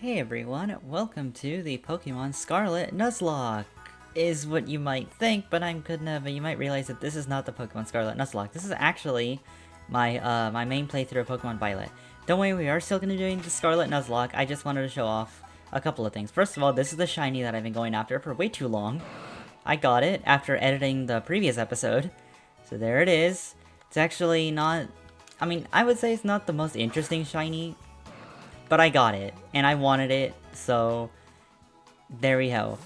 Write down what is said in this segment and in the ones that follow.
Hey everyone, welcome to the Pokemon Scarlet Nuzlocke! Is what you might think, but you might realize that this is not the Pokemon Scarlet Nuzlocke. This is actually my main playthrough of Pokemon Violet. Don't worry, we are still gonna be doing the Scarlet Nuzlocke. I just wanted to show off a couple of things. First of all, this is the shiny that I've been going after for way too long. I got it after editing the previous episode. So there it is. It's actually not... I would say it's not the most interesting shiny, but I got it, and I wanted it, so there we go.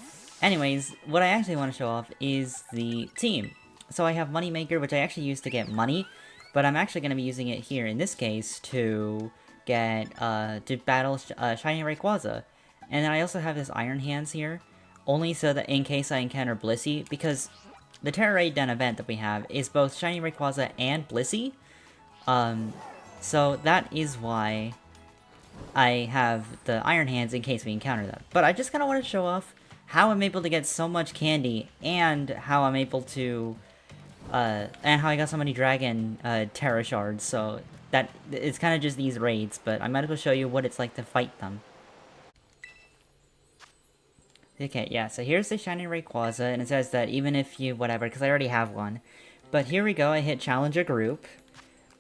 Anyways, what I actually want to show off is the team. So I have Moneymaker, which I actually use to get money, but I'm actually going to be using it here, in this case, to get, to battle Shiny Rayquaza. And then I also have this Iron Hands here, only so that in case I encounter Blissey, because the Terra Raid Den event that we have is both Shiny Rayquaza and Blissey. So that is why I have the Iron Hands in case we encounter them. But I just kind of want to show off how I'm able to get so much candy, and how I'm able to, and how I got so many Dragon Terra Shards, so that it's kind of just these raids, but I might as well show you what it's like to fight them. Okay, yeah, so here's the Shiny Rayquaza, and it says that even if you, whatever, because I already have one. But here we go, I hit Challenge a Group,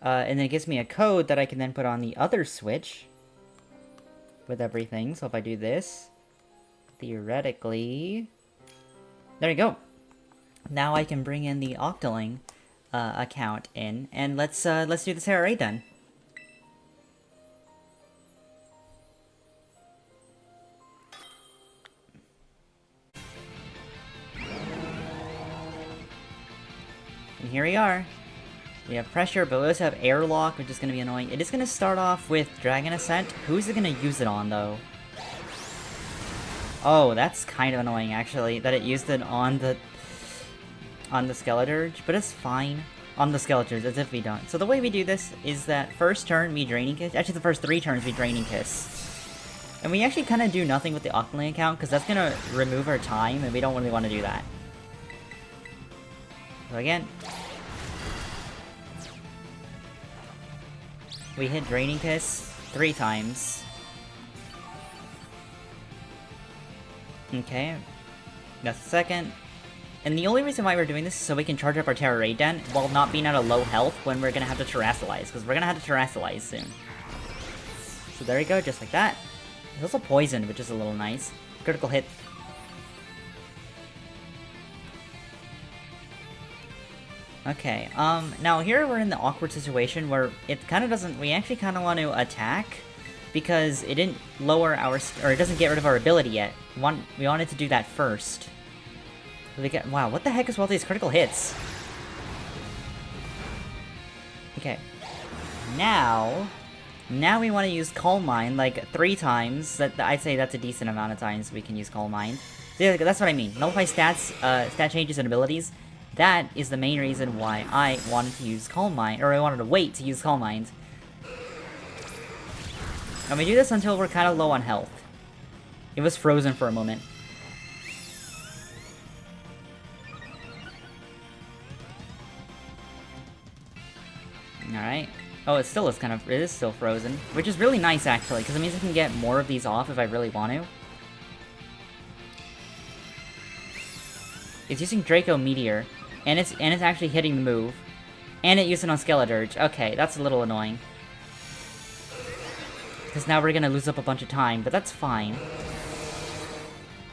and then it gives me a code that I can then put on the other Switch with everything. So if I do this, theoretically, there you go. Now I can bring in the Octoling account in, and let's do the Terra Raid then. And here we are. We have Pressure, but we also have Airlock, which is going to be annoying. It is going to start off with Dragon Ascent. Who's it going to use it on, though? Oh, that's kind of annoying, actually, that it used it on the Skeleturge, but it's fine. On the Skeleturge, as if we don't. So the way we do this is that first turn, we Draining Kiss. Actually, the first 3 turns, we Draining Kiss. And we actually kind of do nothing with the Octoling account, because that's going to remove our time, and we don't really want to do that. So again, we hit Draining Kiss 3 times. Okay, that's the second. And the only reason why we're doing this is so we can charge up our Terra Raid Den while not being at a low health when we're gonna have to Terrasilize, because we're gonna have to Terrasilize soon. So there you go, just like that. It's also poisoned, which is a little nice. Critical hit. Okay, now here we're in the awkward situation where it kind of doesn't, we actually kind of want to attack, because it didn't lower our, or it doesn't get rid of our ability yet. We wanted to do that first. Wow, what the heck is all these critical hits? Okay. Now we want to use Calm Mind, like, 3 times. I'd say that's a decent amount of times we can use Calm Mind. Yeah, that's what I mean. Nullify stats, stat changes and abilities. That is the main reason why I wanted to use Calm Mind, or I wanted to wait to use Calm Mind. And we do this until we're kind of low on health. It was frozen for a moment. Alright. Oh, it is still frozen. Which is really nice, actually, because it means I can get more of these off if I really want to. It's using Draco Meteor. And it's actually hitting the move. And it used it on Skeleturge. Okay, that's a little annoying. Because now we're gonna lose up a bunch of time, but that's fine.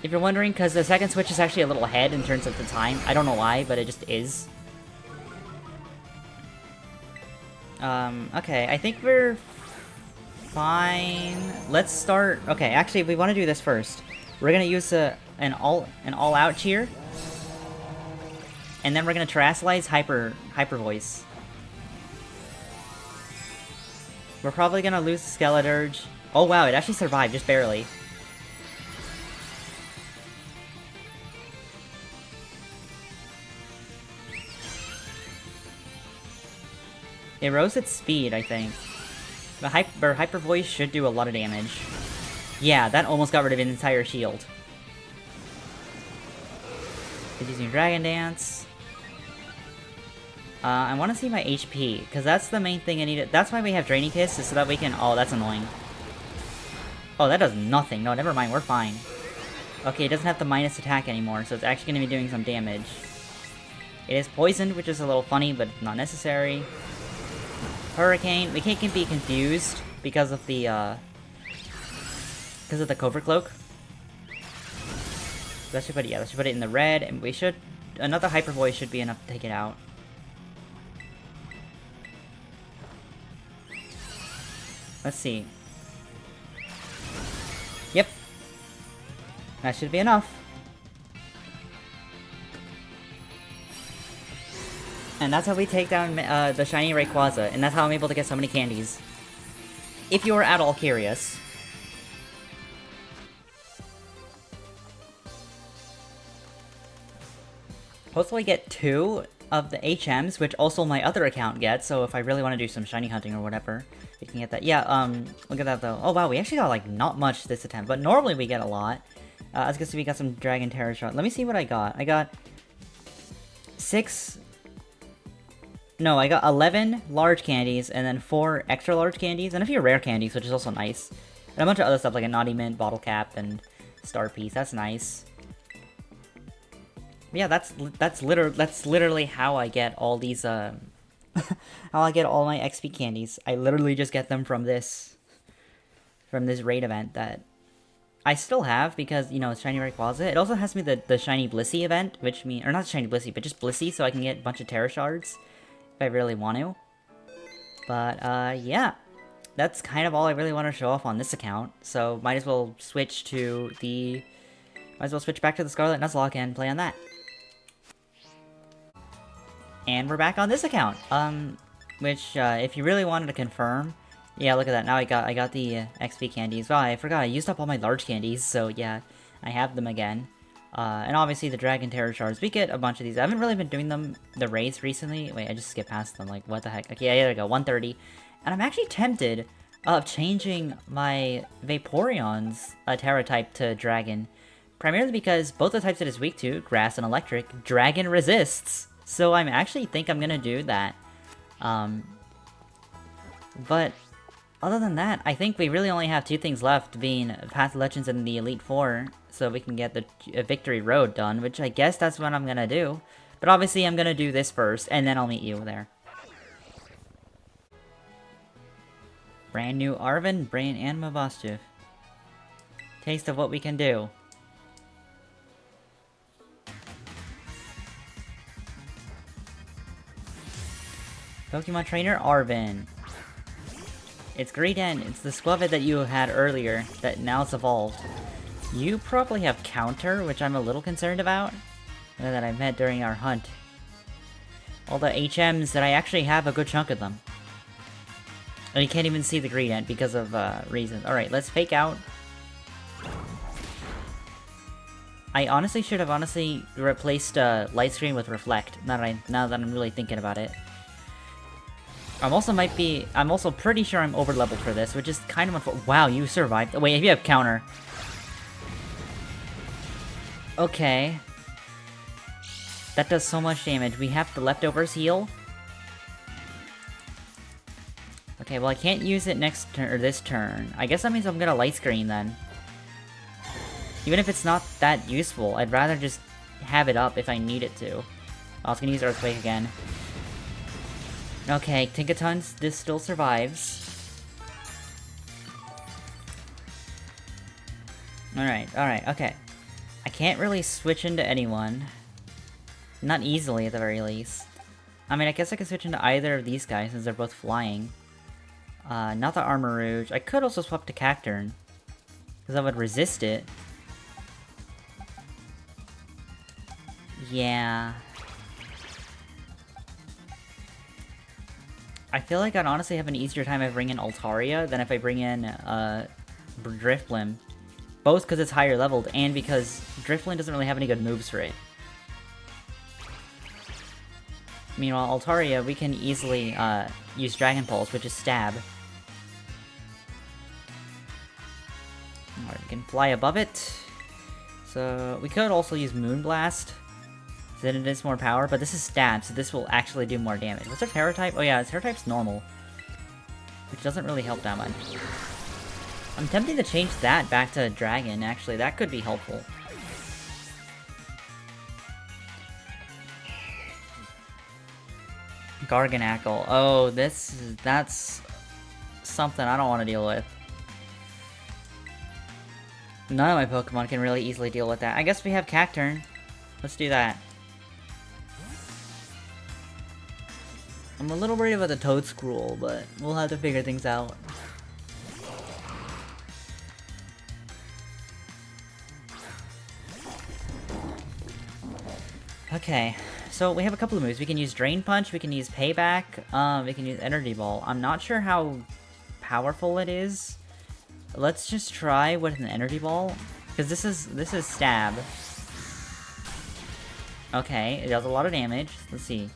If you're wondering, because the second switch is actually a little ahead in terms of the time. I don't know why, but it just is. Okay, I think we're fine. Let's start... Okay, actually, we want to do this first. We're gonna use an all-out cheer. And then we're gonna Terrasilize Hyper Voice. We're probably gonna lose Skeleturge. Oh wow, it actually survived, just barely. It rose its speed, I think. The Hyper Voice should do a lot of damage. Yeah, that almost got rid of an entire shield. It's using Dragon Dance. I want to see my HP, because that's the main thing I need. That's why we have Draining Kiss, is so that we can... Oh, that's annoying. Oh, that does nothing. No, never mind, we're fine. Okay, it doesn't have the minus attack anymore, so it's actually going to be doing some damage. It is poisoned, which is a little funny, but not necessary. Hurricane. We can't be confused because of the Covert Cloak. Let's just put it in the red, and we should... Another Hyper Voice should be enough to take it out. Let's see. Yep. That should be enough. And that's how we take down the shiny Rayquaza, and that's how I'm able to get so many candies. If you are at all curious. Hopefully get 2 of the HMs, which also my other account gets, so if I really want to do some shiny hunting or whatever, we can get that. Yeah, look at that though. Oh wow, we actually got like not much this attempt, but normally we get a lot. As you can see, we got some Dragon Terror Shot. Let me see what I got. I got 6... No, I got 11 large candies, and then 4 extra large candies, and a few rare candies, which is also nice. And a bunch of other stuff like a Naughty Mint, Bottle Cap, and Star Piece. That's nice. Yeah, that's literally how I get all these how I get all my XP candies. I literally just get them from this raid event that I still have because, you know, it's Shiny Rayquaza. It also has me the Shiny Blissey event, which means, or not Shiny Blissey, but just Blissey, so I can get a bunch of Terra Shards if I really want to. But yeah, that's kind of all I really want to show off on this account. So might as well switch back to the Scarlet Nuzlocke and play on that. And we're back on this account, which, if you really wanted to confirm, yeah, look at that, now I got the, XP candies. Wow, I forgot, I used up all my large candies, so yeah, I have them again. And obviously the Dragon Terror Shards, we get a bunch of these. I haven't really been doing the raids recently. Wait, I just skipped past them, like, what the heck? Okay, yeah, there we go, 130. And I'm actually tempted of changing my Vaporeon's Terra type to Dragon, primarily because both the types it is weak to, Grass and Electric, Dragon resists. So I actually think I'm gonna do that. But other than that, I think we really only have 2 things left, being Path of Legends and the Elite Four, so we can get the Victory Road done, which I guess that's what I'm gonna do. But obviously I'm gonna do this first, and then I'll meet you there. Brand new Arven, Brain, and Mabostiv. Taste of what we can do. Pokemon Trainer Arven. It's Greedent. It's the Squavit that you had earlier that now it's evolved. You probably have Counter, which I'm a little concerned about, that I met during our hunt. All the HMs that I actually have a good chunk of them. And you can't even see the Greedent because of reasons. Alright, let's fake out. I honestly should have replaced Light Screen with Reflect, now that I'm really thinking about it. I'm also pretty sure I'm over-leveled for this, which is kind of unfortunate. Wow, you survived. Wait, if you have Counter. Okay. That does so much damage. We have the Leftovers heal. Okay, well I can't use it next turn, or this turn. I guess that means I'm gonna Light Screen then. Even if it's not that useful, I'd rather just have it up if I need it to. I was gonna use Earthquake again. Okay, Tinkaton, this still survives. Alright, okay. I can't really switch into anyone. Not easily, at the very least. I mean, I guess I could switch into either of these guys, since they're both flying. Not the Armarouge. I could also swap to Cacturne, because I would resist it. Yeah. I feel like I'd honestly have an easier time if I bring in Altaria than if I bring in Drifblim. Both because it's higher leveled and because Drifblim doesn't really have any good moves for it. Meanwhile, Altaria, we can easily use Dragon Pulse, which is Stab. Alright, we can fly above it. So, we could also use Moonblast. Then it is more power, but this is Stab, so this will actually do more damage. What's our Terra type? Oh yeah, its Terra type's normal, which doesn't really help that much. I'm tempted to change that back to Dragon, actually. That could be helpful. Garganackle. Oh, that's something I don't want to deal with. None of my Pokemon can really easily deal with that. I guess we have Cacturn. Let's do that. I'm a little worried about the Toedscruel, but we'll have to figure things out. Okay, so we have a couple of moves. We can use Drain Punch, we can use Payback, we can use Energy Ball. I'm not sure how powerful it is. Let's just try with an Energy Ball, because this is Stab. Okay, it does a lot of damage. Let's see.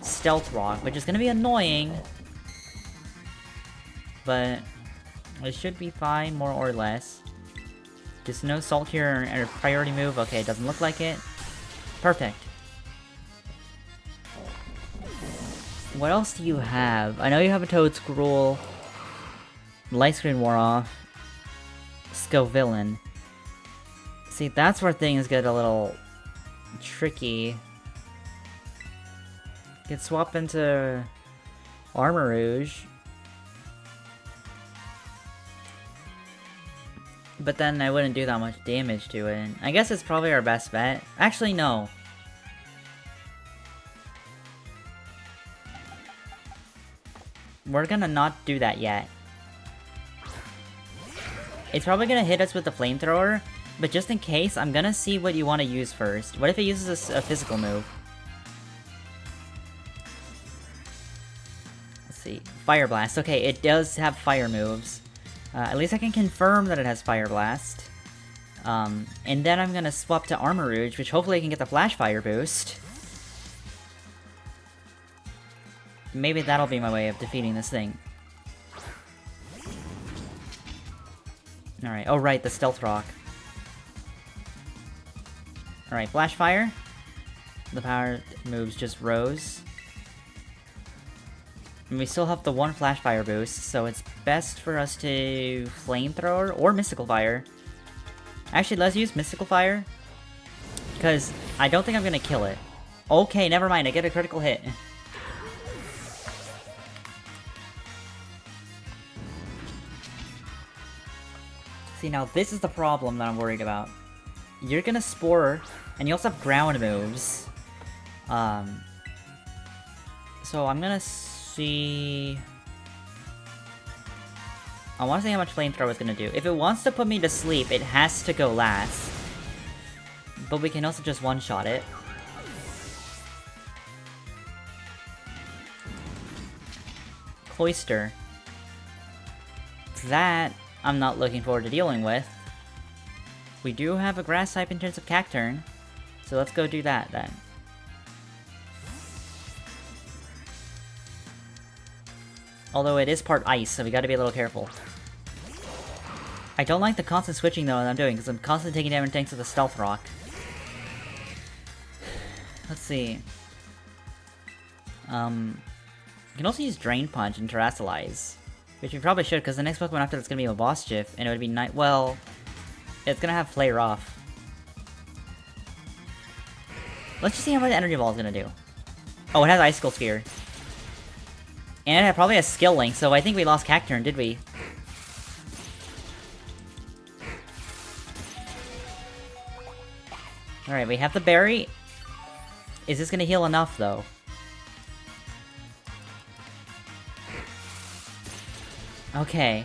Stealth Rock, which is gonna be annoying, but it should be fine, more or less. Just no Salt here or priority move. Okay, it doesn't look like it. Perfect. What else do you have? I know you have a Toedscruel. Light Screen wore off. Scovillain. See, that's where things get a little tricky. Could swap into Armarouge. But then I wouldn't do that much damage to it. I guess it's probably our best bet. Actually, no. We're gonna not do that yet. It's probably gonna hit us with the flamethrower, but just in case, I'm gonna see what you want to use first. What if it uses a physical move? Let's see. Fire Blast. Okay, it does have fire moves. At least I can confirm that it has Fire Blast. And then I'm gonna swap to Armarouge, which hopefully I can get the Flash Fire boost. Maybe that'll be my way of defeating this thing. Alright, oh right, the Stealth Rock. Alright, Flash Fire. The power moves just rose. And we still have the one Flash Fire boost, so it's best for us to Flamethrower or Mystical Fire. Actually, let's use Mystical Fire, because I don't think I'm gonna kill it. Okay, never mind, I get a critical hit. See, now this is the problem that I'm worried about. You're gonna Spore, and you also have ground moves. So I'm gonna see... I want to see how much Flamethrower is gonna do. If it wants to put me to sleep, it has to go last. But we can also just one-shot it. Cloyster. That I'm not looking forward to dealing with. We do have a grass type in terms of Cacturn, so let's go do that then. Although it is part ice, so we gotta be a little careful. I don't like the constant switching though that I'm doing, because I'm constantly taking damage thanks to the Stealth Rock. Let's see. You can also use Drain Punch and Terrasilize. Which we probably should, because the next Pokemon after that's gonna be a Boss-Jiff, and it would be nice. Well, it's gonna have Flare Off. Let's just see how much Energy Ball is gonna do. Oh, it has Icicle Spear. And it probably has Skill Link, so I think we lost Cacturn, did we? Alright, we have the Berry. Is this gonna heal enough, though? Okay.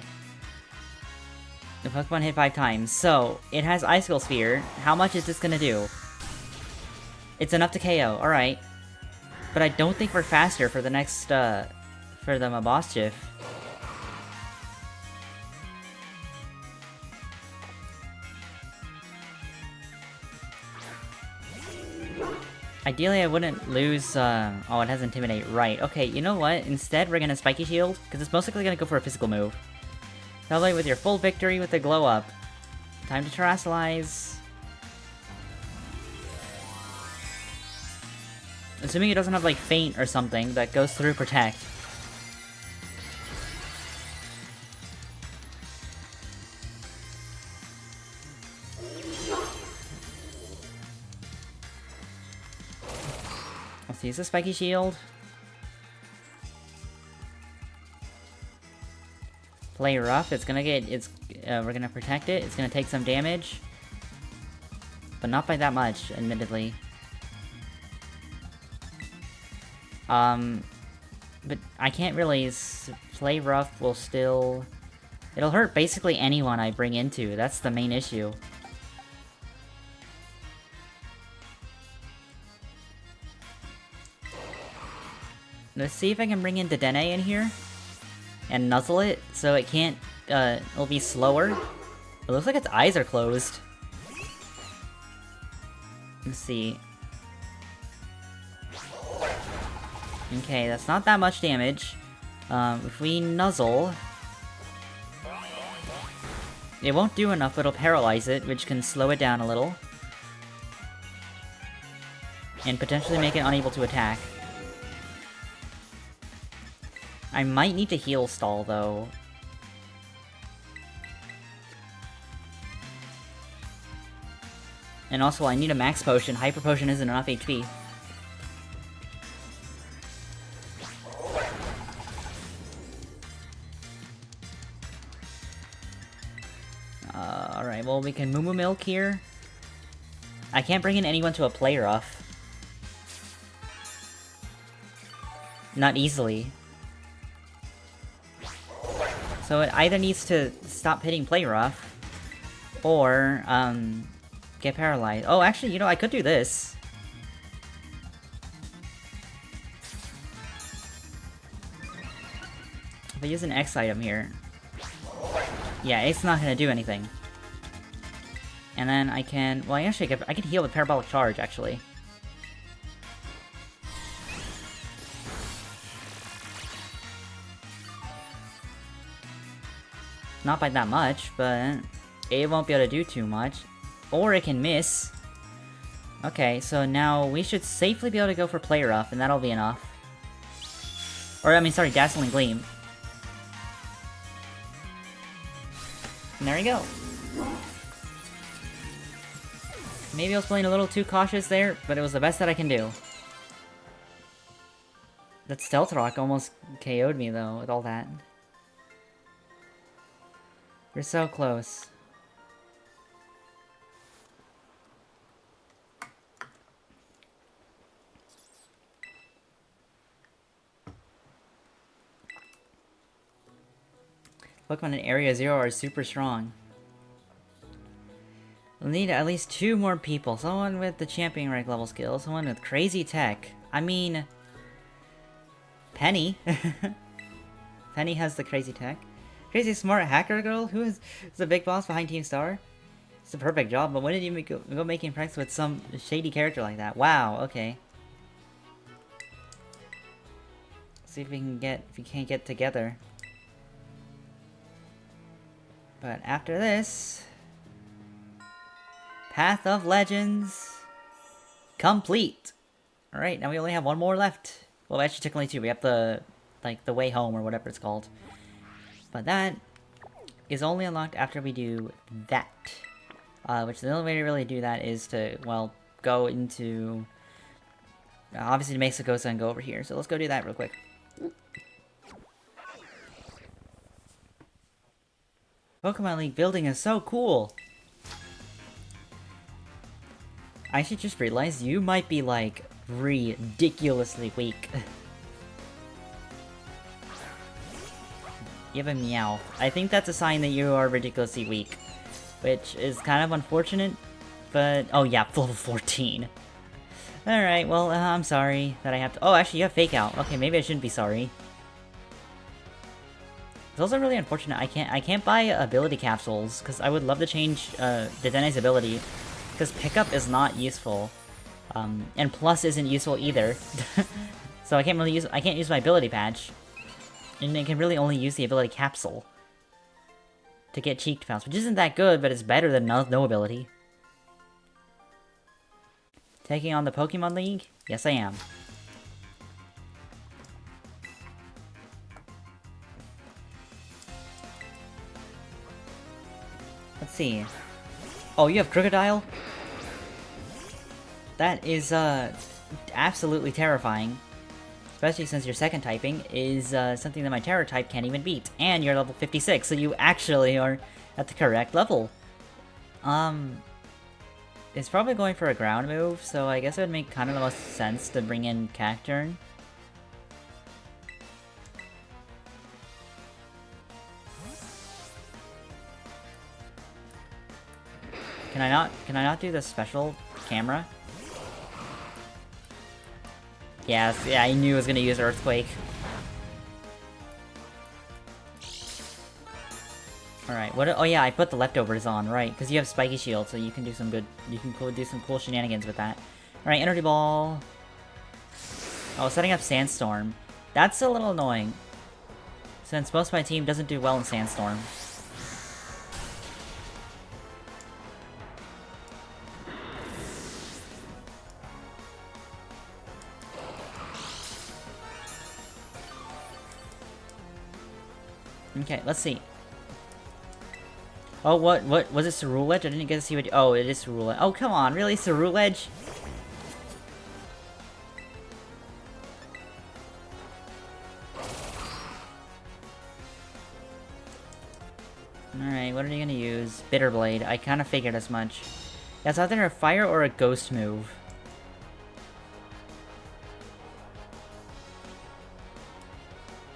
The Pokemon hit 5 times, so it has Icicle Sphere. How much is this gonna do? It's enough to KO, alright. But I don't think we're faster for the next, for the Boss-Jiff. Ideally, I wouldn't lose, oh, it has Intimidate, right. Okay, you know what? Instead, we're gonna Spiky Shield, because it's most likely gonna go for a physical move. Celebrate with your full victory with the Glow Up. Time to Terrasilize. Assuming it doesn't have, like, Feint or something that goes through Protect. So use the spiky shield. Play rough. It's gonna get. We're gonna protect it. It's gonna take some damage, but not by that much, admittedly. But I can't really. Play rough will still. It'll hurt basically anyone I bring into. That's the main issue. Let's see if I can bring in Dedenne in here and nuzzle it so it can't, it'll be slower. It looks like its eyes are closed. Let's see. Okay, that's not that much damage. If we nuzzle... It won't do enough, but it'll paralyze it, which can slow it down a little. And potentially make it unable to attack. I might need to heal stall, though. And also, I need a max potion. Hyper potion isn't enough HP. Alright, well, we can Moo Moo Milk here. I can't bring in anyone to a play rough. Not easily. So it either needs to stop hitting play rough, or, get paralyzed. Oh, actually, you know, I could do this. If I use an X item here. Yeah, it's not gonna do anything. And then I can... Well, actually, I can heal with Parabolic Charge, actually. Not by that much, but it won't be able to do too much. Or it can miss. Okay, so now we should safely be able to go for Play Rough, and that'll be enough. Or, I mean, sorry, Dazzling Gleam. And there we go. Maybe I was playing a little too cautious there, but it was the best that I can do. That Stealth Rock almost KO'd me, though, with all that. We're so close. Pokemon in Area 0 are super strong. We'll need at least 2 more people. Someone with the champion rank level skill, someone with crazy tech. I mean... Penny. Penny has the crazy tech. Crazy smart hacker girl who is the big boss behind Team Star. It's a perfect job, but when did you go making pranks with some shady character like that? Wow, okay. See if we can't get together. But after this, Path of Legends complete. All right, now we only have 1 more left. Well, actually, technically 2. We have the way home or whatever it's called. But that is only unlocked after we do that. Which the only way to really do that is to, well, go into... obviously to Mexico and go over here. So let's go do that real quick. Pokemon League building is so cool! I should just realize you might be, like, ridiculously weak. You have a Meow. I think that's a sign that you are ridiculously weak. Which is kind of unfortunate, but... Oh yeah, level 14. Alright, well, I'm sorry that I have to... Oh, actually, you have Fake Out. Okay, maybe I shouldn't be sorry. It's also really unfortunate I can't buy ability capsules, because I would love to change Dedenne's ability, because Pickup is not useful. And Plus isn't useful either. So I can't use my ability patch. And it can really only use the ability capsule to get Cheeked Pounce, which isn't that good, but it's better than no ability. Taking on the Pokemon League? Yes, I am. Let's see. Oh, you have Crocodile? That is, absolutely terrifying. Especially since your second typing is something that my Terror type can't even beat. And you're level 56, so you actually are at the correct level. It's probably going for a ground move, so I guess it would make kind of the most sense to bring in Cacturn. Can I not do the special camera? Yes, yeah, I knew I was gonna use Earthquake. Alright, what? Oh yeah, I put the leftovers on, right? Because you have Spiky Shield, so you can do some good. You can do some cool shenanigans with that. Alright, Energy Ball. Oh, setting up Sandstorm. That's a little annoying, since most of my team doesn't do well in Sandstorm. Okay, let's see. Oh, what was it, Ceruledge? I didn't get to see what. Oh, it is Ceruledge. Oh, come on, really, Ceruledge? Alright, what are you gonna use? Bitter Blade. I kind of figured as much. Yeah, it's either a fire or a ghost move.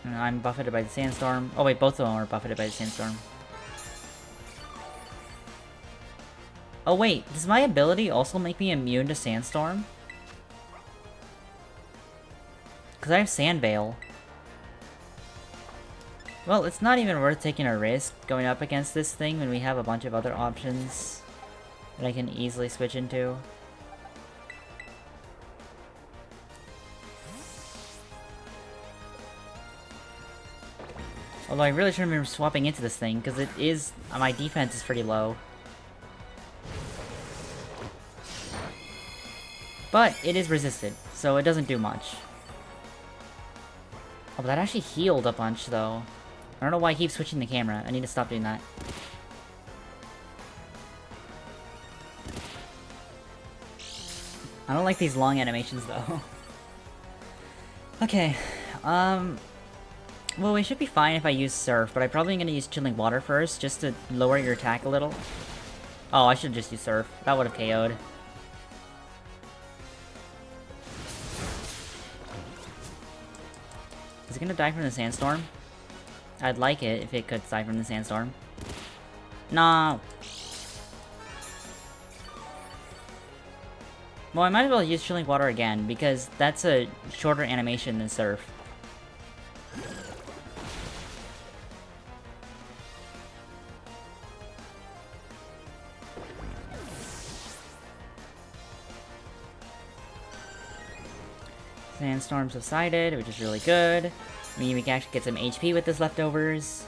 And I'm buffeted by the Sandstorm. Oh wait, both of them are buffeted by the Sandstorm. Oh wait, does my ability also make me immune to Sandstorm? Because I have Sand Veil. Well, it's not even worth taking a risk going up against this thing when we have a bunch of other options that I can easily switch into. Although I really shouldn't be swapping into this thing, because it is... my defense is pretty low. But it is resisted, so it doesn't do much. Oh, but that actually healed a bunch, though. I don't know why I keep switching the camera. I need to stop doing that. I don't like these long animations, though. Okay, well, we should be fine if I use Surf, but I'm probably gonna use Chilling Water first, just to lower your attack a little. Oh, I should just use Surf. That would have KO'd. Is it gonna die from the Sandstorm? I'd like it if it could die from the Sandstorm. No! Well, I might as well use Chilling Water again, because that's a shorter animation than Surf. Sandstorm subsided, which is really good. I mean, we can actually get some HP with this leftovers.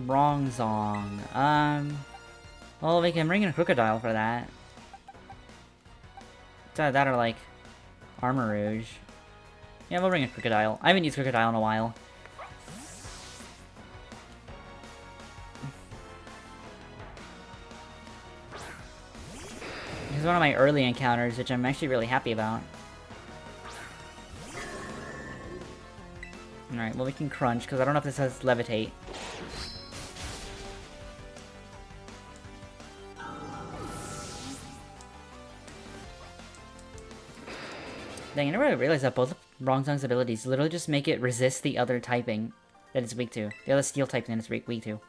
Wrong Zong. Well, we can bring in a Crocodile for that. That or, like, Armor Rouge. Yeah, we'll bring a Crocodile. I haven't used Crocodile in a while. This is one of my early encounters, which I'm actually really happy about. Alright, well we can Crunch, because I don't know if this has Levitate. Dang, I never really realized that both Wrong Song's abilities literally just make it resist the other typing that it's weak to. The other steel typing that it's weak to.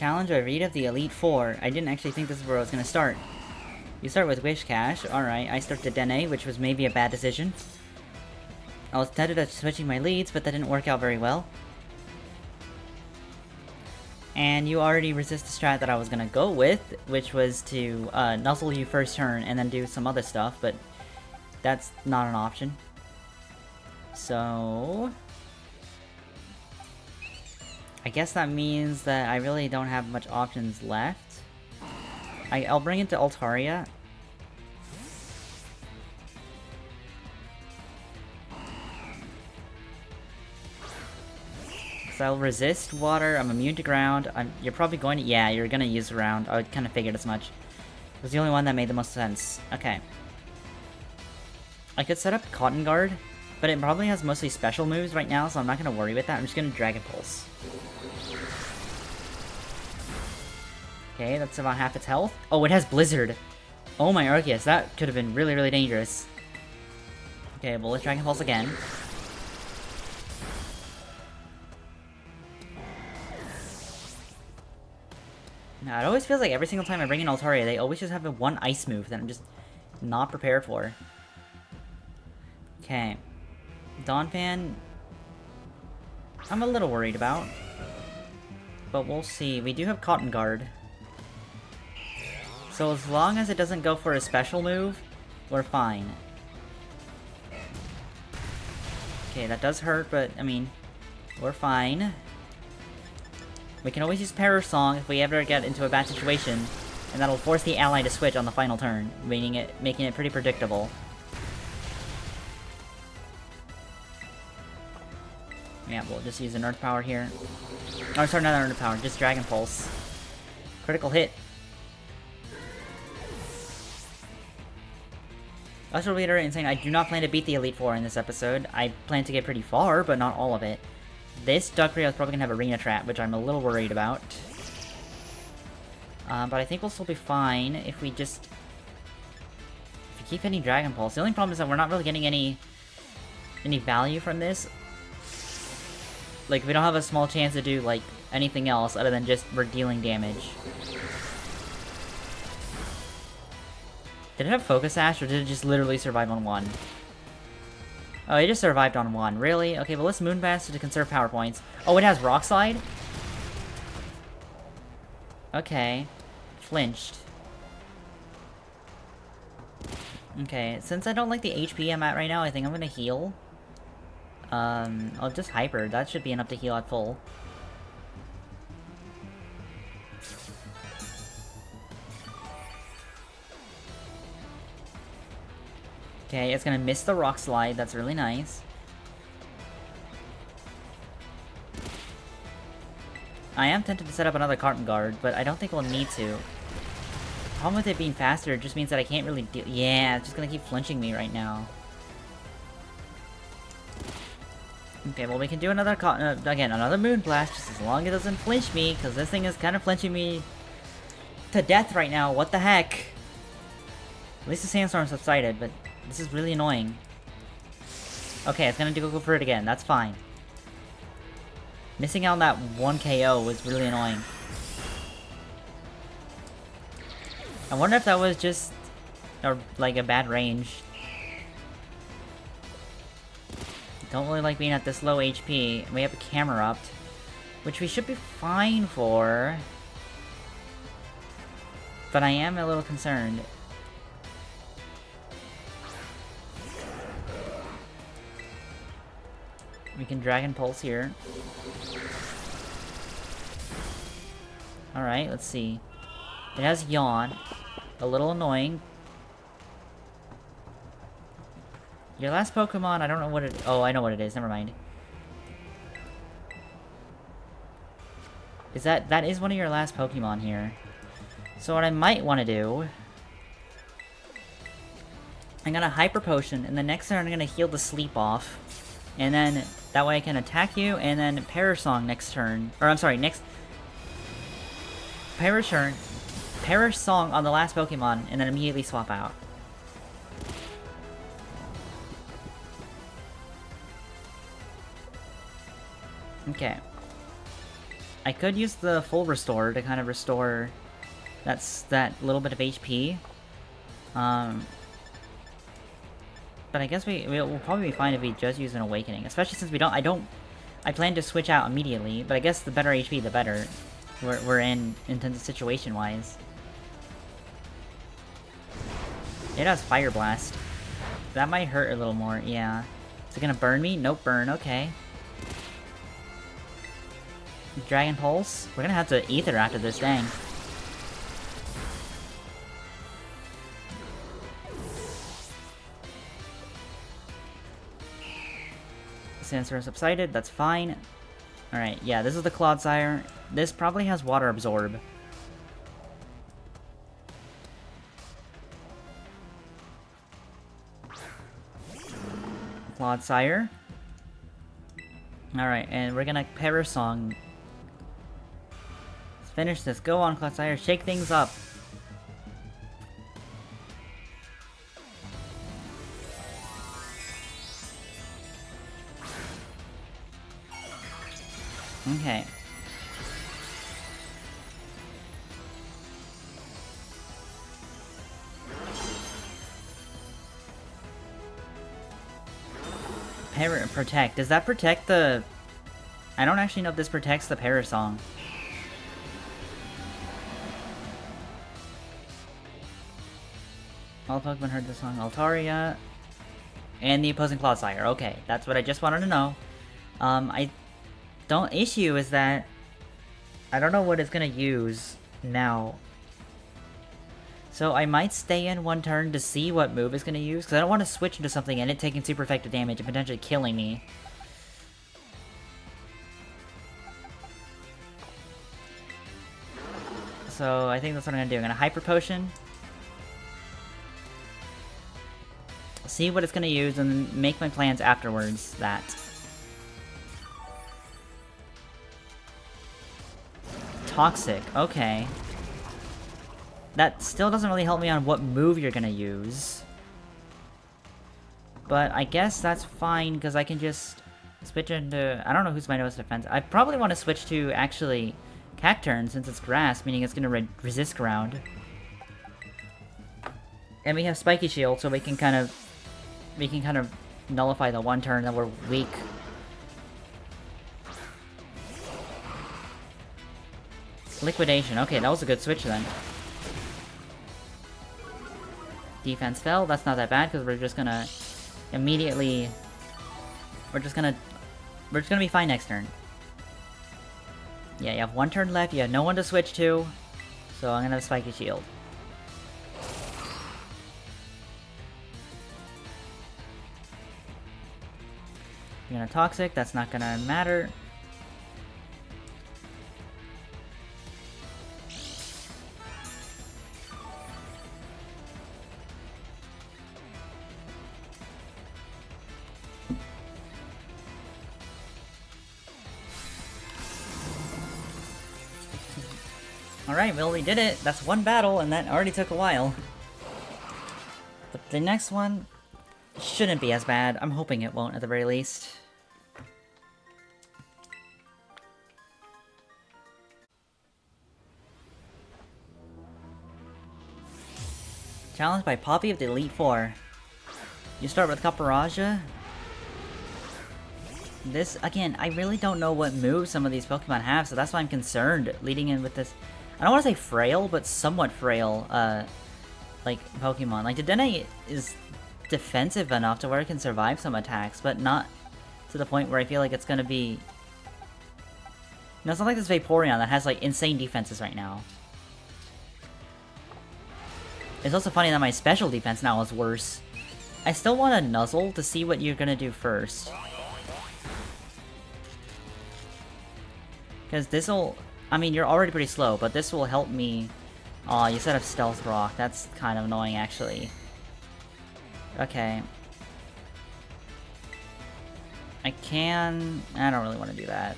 Challenge I read of the Elite Four. I didn't actually think this is where I was gonna start. You start with Wish Cash. Alright, I start to Dene, which was maybe a bad decision. I was tempted at switching my leads, but that didn't work out very well. And you already resist the strat that I was gonna go with, which was to nuzzle you first turn and then do some other stuff, but that's not an option. So I guess that means that I really don't have much options left. I'll bring it to Altaria. So I'll resist water, I'm immune to ground. You're probably going to... Yeah, you're gonna use ground. I kind of figured as much. It was the only one that made the most sense. Okay. I could set up Cotton Guard, but it probably has mostly special moves right now, so I'm not gonna worry about that. I'm just gonna Dragon Pulse. Okay, that's about half its health. Oh, it has Blizzard. Oh my Arceus, that could have been really, really dangerous. Okay, well, let's Dragon Pulse again. Now, it always feels like every single time I bring in Altaria, they always just have a one ice move that I'm just not prepared for. Okay. Donphan, I'm a little worried about. But we'll see. We do have Cotton Guard. So as long as it doesn't go for a special move, we're fine. Okay, that does hurt, but, I mean, we're fine. We can always use Parror Song if we ever get into a bad situation, and that'll force the ally to switch on the final turn, making it pretty predictable. Yeah, we'll just use an Earth Power here. Oh, sorry, not Earth Power, just Dragon Pulse. Critical hit. I also reiterate in saying I do not plan to beat the Elite Four in this episode. I plan to get pretty far, but not all of it. This Dugtrio is probably going to have Arena Trap, which I'm a little worried about. But I think we'll still be fine if we just... If we keep hitting Dragon Pulse. The only problem is that we're not really getting any value from this. Like, we don't have a small chance to do, like, anything else other than just we're dealing damage. Did it have Focus Sash, or did it just literally survive on one? Oh, it just survived on one. Really? Okay, well, let's Moonblast to conserve power points. Oh, it has Rock Slide? Okay. Flinched. Okay, since I don't like the HP I'm at right now, I think I'm gonna heal. I'll just Hyper. That should be enough to heal at full. Okay, it's gonna miss the Rock Slide. That's really nice. I am tempted to set up another Cotton Guard, but I don't think we'll need to. The problem with it being faster just means that I can't really deal. Yeah, it's just gonna keep flinching me right now. Okay, well, we can do another again, another Moonblast, just as long as it doesn't flinch me, because this thing is kind of flinching me to death right now. What the heck? At least the sandstorm subsided, but this is really annoying. Okay, it's gonna go for it again. That's fine. Missing out on that 1 KO was really annoying. I wonder if that was just like a bad range. Don't really like being at this low HP. We have a Camerupt, which we should be fine for. But I am a little concerned. We can Dragon Pulse here. Alright, let's see. It has Yawn. A little annoying. Your last Pokemon, I don't know what it... Oh, I know what it is. Never mind. Is that... That is one of your last Pokemon here. So what I might want to do... I'm gonna Hyper Potion, and the next turn I'm gonna heal the sleep off. And then, that way I can attack you, and then Parror Song next turn. Or, I'm sorry, next... Parror Song on the last Pokemon, and then immediately swap out. Okay. I could use the full restore to kind of restore that little bit of HP. But I guess we'll probably be fine if we just use an Awakening, especially since I plan to switch out immediately, but I guess the better HP, the better we're in terms of situation-wise. It has Fire Blast. That might hurt a little more, yeah. Is it gonna burn me? Nope, burn, okay. Dragon Pulse? We're gonna have to Ether after this, dang. Sensor subsided, that's fine. Alright, yeah, this is the Clodsire. This probably has Water Absorb. Clodsire. Alright, and we're gonna Parasong. Let's finish this. Go on, Clodsire. Shake things up. Okay. Protect. Does that protect the... I don't actually know if this protects the Parasong. All Pokemon heard the song Altaria. And the opposing Clodsire. Okay, that's what I just wanted to know. Issue is that I don't know what it's gonna use now. So I might stay in one turn to see what move it's gonna use, because I don't want to switch into something and it taking super effective damage and potentially killing me. So I think that's what I'm gonna do. I'm gonna Hyper Potion. See what it's gonna use and then make my plans afterwards that. Toxic, okay. That still doesn't really help me on what move you're gonna use. But I guess that's fine, because I can just switch into... I don't know who's my newest defense. I probably want to switch to, actually, Cacturn, since it's grass, meaning it's gonna resist ground. And we have Spiky Shield, so we can kind of nullify the one turn that we're weak. Liquidation. Okay, that was a good switch then. Defense fell. That's not that bad because we're just gonna immediately. We're just gonna be fine next turn. Yeah, you have one turn left. You have no one to switch to, so I'm gonna have Spiky Shield. You're gonna Toxic. That's not gonna matter. Alright, well we did it. That's one battle, and that already took a while. But the next one shouldn't be as bad. I'm hoping it won't, at the very least. Challenged by Poppy of the Elite Four. You start with Caparaja. This, again, I really don't know what moves some of these Pokemon have, so that's why I'm concerned leading in with this. I don't want to say frail, but somewhat frail, like, Pokemon. Like, Dedenne is defensive enough to where it can survive some attacks, but not to the point where I feel like it's gonna be... No, it's not like this Vaporeon that has, like, insane defenses right now. It's also funny that my special defense now is worse. I still want a Nuzzle to see what you're gonna do first. Because this'll... I mean, you're already pretty slow, but this will help me... Aw, you set up Stealth Rock. That's kind of annoying, actually. Okay. I can... I don't really want to do that.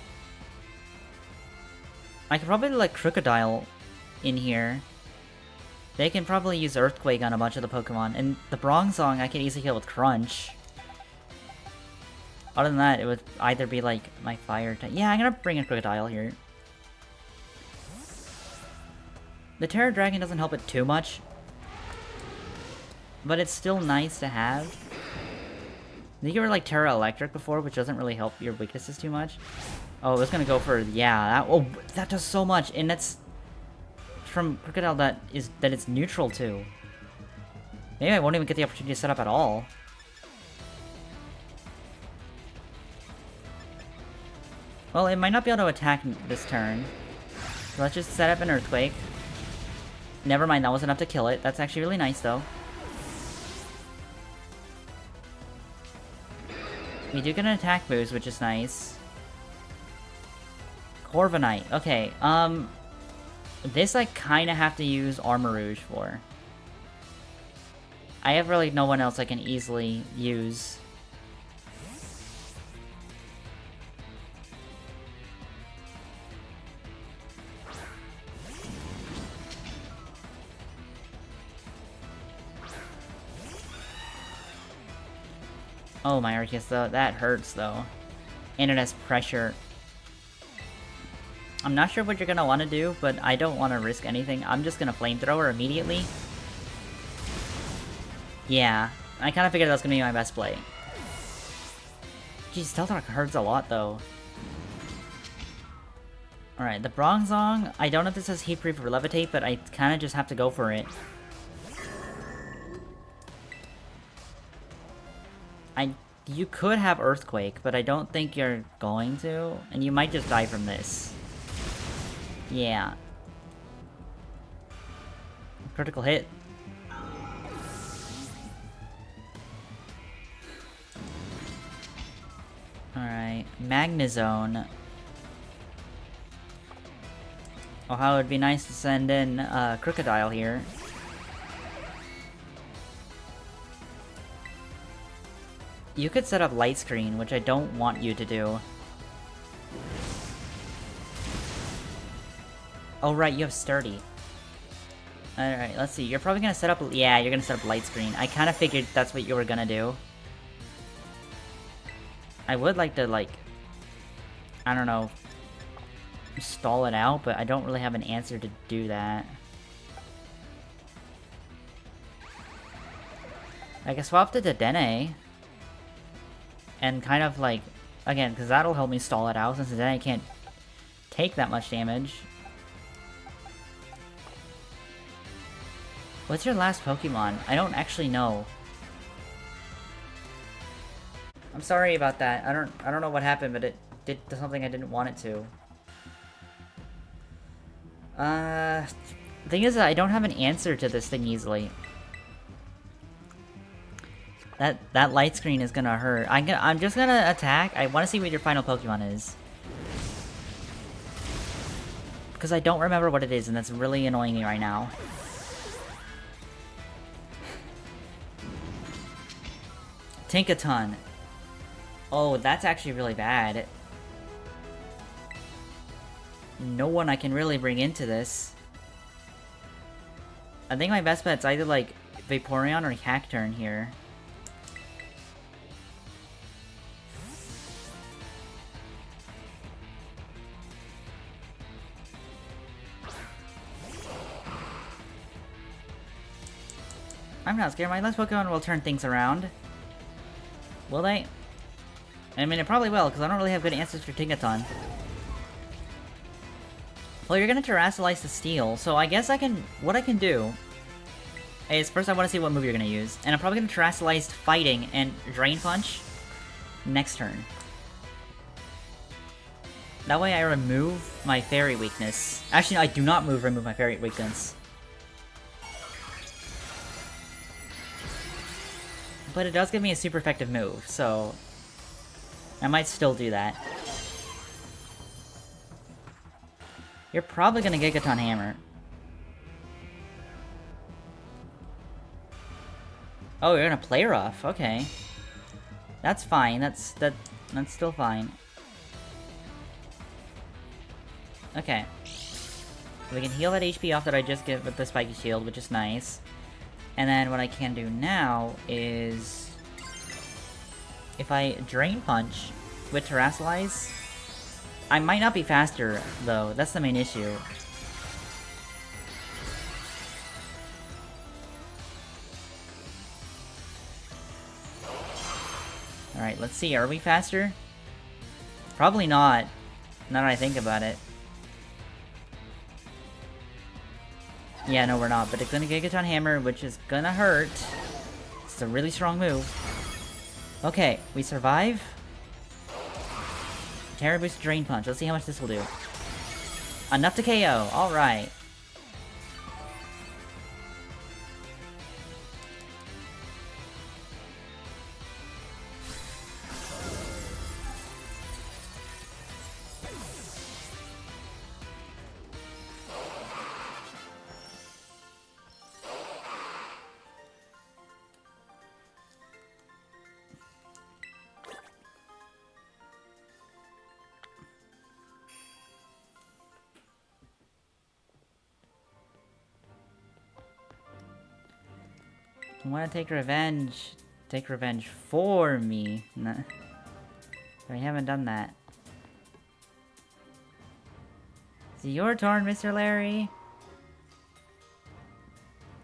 I could probably let Crocodile in here. They can probably use Earthquake on a bunch of the Pokemon. And the Bronzong I can easily kill with Crunch. Other than that, it would either be like my Fire type. Yeah, I'm gonna bring in Crocodile here. The Terror Dragon doesn't help it too much, but it's still nice to have. I think you were like Terra Electric before, which doesn't really help your weaknesses too much. Oh, it's gonna go for, yeah, that does so much, and that's from Crocodile that it's neutral too. Maybe I won't even get the opportunity to set up at all. Well, it might not be able to attack this turn. So let's just set up an Earthquake. Never mind, that wasn't enough to kill it. That's actually really nice, though. We do get an attack boost, which is nice. Corviknight. Okay, this I kinda have to use Armor Rouge for. I have really no one else I can easily use. Oh, my Arceus, though. That hurts, though. And it has pressure. I'm not sure what you're gonna want to do, but I don't want to risk anything. I'm just gonna Flamethrower immediately. Yeah, I kind of figured that was gonna be my best play. Geez, Stealth Rock hurts a lot, though. Alright, the Bronzong, I don't know if this has Heat Proof or Levitate, but I kind of just have to go for it. You could have Earthquake, but I don't think you're going to, and you might just die from this. Yeah. Critical hit. Alright, Magnezone. Oh, how it would be nice to send in Crocodile here. You could set up Light Screen, which I don't want you to do. Oh right, you have Sturdy. Alright, let's see. You're probably gonna set up... Yeah, you're gonna set up Light Screen. I kind of figured that's what you were gonna do. I would like to, like... I don't know... stall it out, but I don't really have an answer to do that. I can swap to Dedenne. And kind of like, again, because that'll help me stall it out, since then I can't take that much damage. What's your last Pokemon? I don't actually know. I'm sorry about that. I don't know what happened, but it did something I didn't want it to. The thing is that I don't have an answer to this thing easily. That Light Screen is gonna hurt. I'm just gonna attack. I want to see what your final Pokemon is. Because I don't remember what it is, and that's really annoying me right now. Tinkaton. Oh, that's actually really bad. No one I can really bring into this. I think my best bet's either like Vaporeon or Cacturne here. I'm not scared. My last Pokemon will turn things around. Will they? I mean, it probably will, because I don't really have good answers for Tinkaton. Well, you're gonna Terrasilize the Steel, so I guess what I can do is first I want to see what move you're gonna use, and I'm probably gonna Terrasilize Fighting and Drain Punch next turn. That way I remove my Fairy weakness. Actually, no, I do not remove my Fairy weakness. But it does give me a super effective move, so I might still do that. You're probably gonna Gigaton Hammer. Oh, you're gonna Play Rough, okay. That's fine, that's still fine. Okay. We can heal that HP off that I just get with the Spiky Shield, which is nice. And then what I can do now is... if I Drain Punch with Terrasilize, I might not be faster, though. That's the main issue. Alright, let's see. Are we faster? Probably not. Now that I think about it. Yeah, no, we're not. But it's gonna Gigaton Hammer, which is gonna hurt. It's a really strong move. Okay, we survive. Terra Boost Drain Punch. Let's see how much this will do. Enough to KO. Alright. I want to take revenge. Take revenge for me. No. I haven't done that. Is it your turn, Mr. Larry?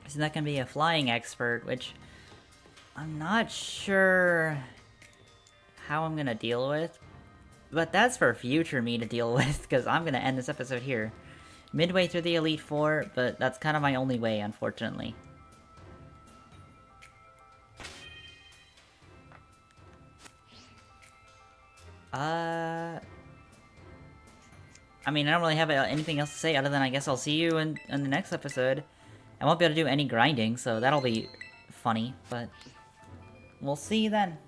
Isn't that gonna be a flying expert, which I'm not sure how I'm gonna deal with. But that's for future me to deal with, because I'm gonna end this episode here. Midway through the Elite Four, but that's kind of my only way, unfortunately. I mean, I don't really have anything else to say other than I guess I'll see you in the next episode. I won't be able to do any grinding, so that'll be funny, but we'll see you then.